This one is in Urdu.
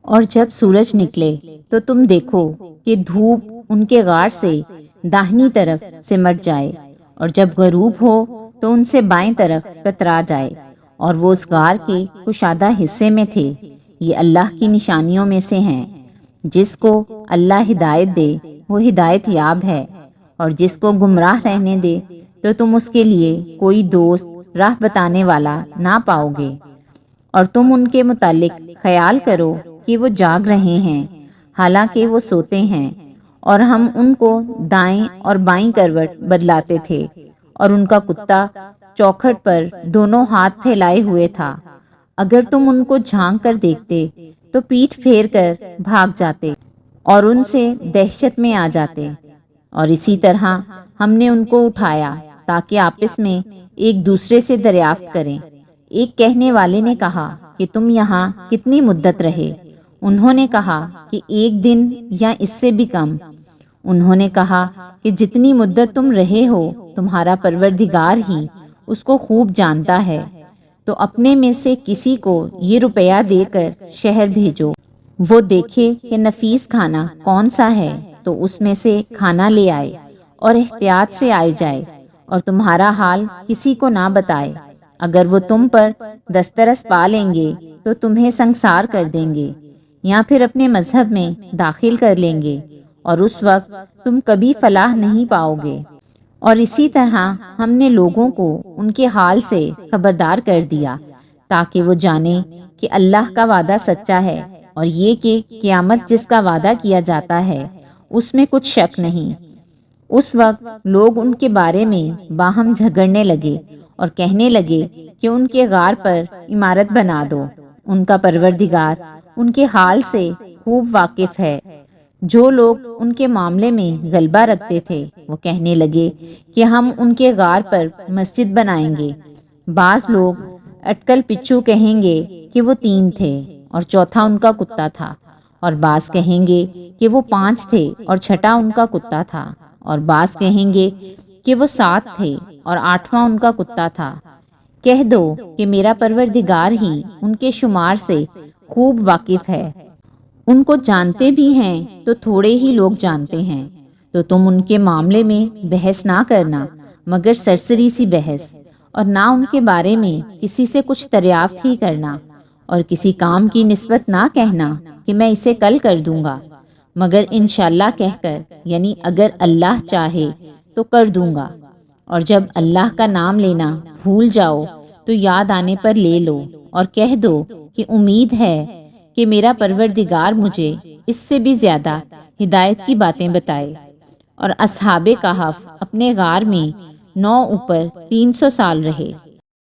اور جب سورج نکلے تو تم دیکھو کہ دھوپ ان کے غار سے داہنی طرف سمٹ جائے، اور جب غروب ہو تو ان سے بائیں طرف کترا جائے، اور وہ اس غار کے کشادہ حصے میں تھے۔ یہ اللہ کی نشانیوں میں سے ہیں۔ جس کو اللہ ہدایت دے وہ ہدایت یاب ہے، اور جس کو گمراہ رہنے دے تو تم اس کے لیے کوئی دوست راہ بتانے والا نہ پاؤ گے۔ اور تم ان کے متعلق خیال کرو کہ وہ جاگ رہے ہیں حالانکہ وہ سوتے ہیں، اور ہم ان کو دائیں اور بائیں کروٹ بدلاتے تھے، اور ان کا کتا چوکھٹ پر دونوں ہاتھ پھیلائے ہوئے تھا۔ اگر تم ان کو جھانک کر دیکھتے تو پیٹھ پھیر کر بھاگ جاتے اور ان سے دہشت میں آ جاتے۔ اور اسی طرح ہم نے ان کو اٹھایا تاکہ آپس میں ایک دوسرے سے دریافت کریں۔ ایک کہنے والے نے کہا کہ تم یہاں کتنی مدت رہے؟ انہوں نے کہا کہ 1 دن یا اس سے بھی کم۔ انہوں نے کہا کہ جتنی مدت تم رہے ہو تمہارا پروردگار ہی اس کو خوب جانتا ہے، تو اپنے میں سے کسی کو یہ روپیہ دے کر شہر بھیجو، وہ دیکھے کہ نفیس کھانا کون سا ہے تو اس میں سے کھانا لے آئے، اور احتیاط سے آئے جائے، اور تمہارا حال کسی کو نہ بتائے۔ اگر وہ تم پر دسترس پا لیں گے تو تمہیں سنسار کر دیں گے، یا پھر اپنے مذہب میں داخل کر لیں گے، اور اس وقت تم کبھی فلاح نہیں پاؤ گے۔ اور اسی طرح ہم نے لوگوں کو ان کے حال سے خبردار کر دیا تاکہ وہ جانیں کہ اللہ کا وعدہ سچا ہے، اور یہ کہ قیامت جس کا وعدہ کیا جاتا ہے اس میں کچھ شک نہیں۔ اس وقت لوگ ان کے بارے میں باہم جھگڑنے لگے اور کہنے لگے کہ ان کے غار پر عمارت بنا دو۔ ان کا پروردگار ان کے حال سے خوب واقف ہے۔ جو لوگ ان کے معاملے میں غلبہ رکھتے تھے وہ کہنے لگے کہ ہم ان کے غار پر مسجد بنائیں گے۔ بعض لوگ اٹکل پچو کہیں گے کہ وہ 3 تھے اور چوتھا ان کا کتا تھا، اور بعض کہیں گے کہ وہ 5 تھے اور چھٹا ان کا کتا تھا، اور بعض کہیں گے کہ وہ 7 تھے اور 8واں ان کا کتا تھا۔ کہہ دو کہ میرا پروردگار ہی ان کے شمار سے خوب واقف ہے۔ ان کو جانتے بھی ہیں تو تھوڑے ہی لوگ جانتے ہیں، تو تم ان کے معاملے میں بحث نہ کرنا مگر سرسری سی بحث، اور نہ ان کے بارے میں کسی سے کچھ دریافت ہی کرنا، اور کسی کام کی نسبت نہ کہنا کہ میں اسے کل کر دوں گا، مگر انشاءاللہ کہہ کر، یعنی اگر اللہ چاہے تو کر دوں گا۔ اور جب اللہ کا نام لینا بھول جاؤ تو یاد آنے پر لے لو، اور کہہ دو کہ امید ہے کہ میرا پروردگار مجھے اس سے بھی زیادہ ہدایت کی باتیں بتائے۔ اور اصحاب کہف اپنے غار میں 9 اوپر 300 سال رہے۔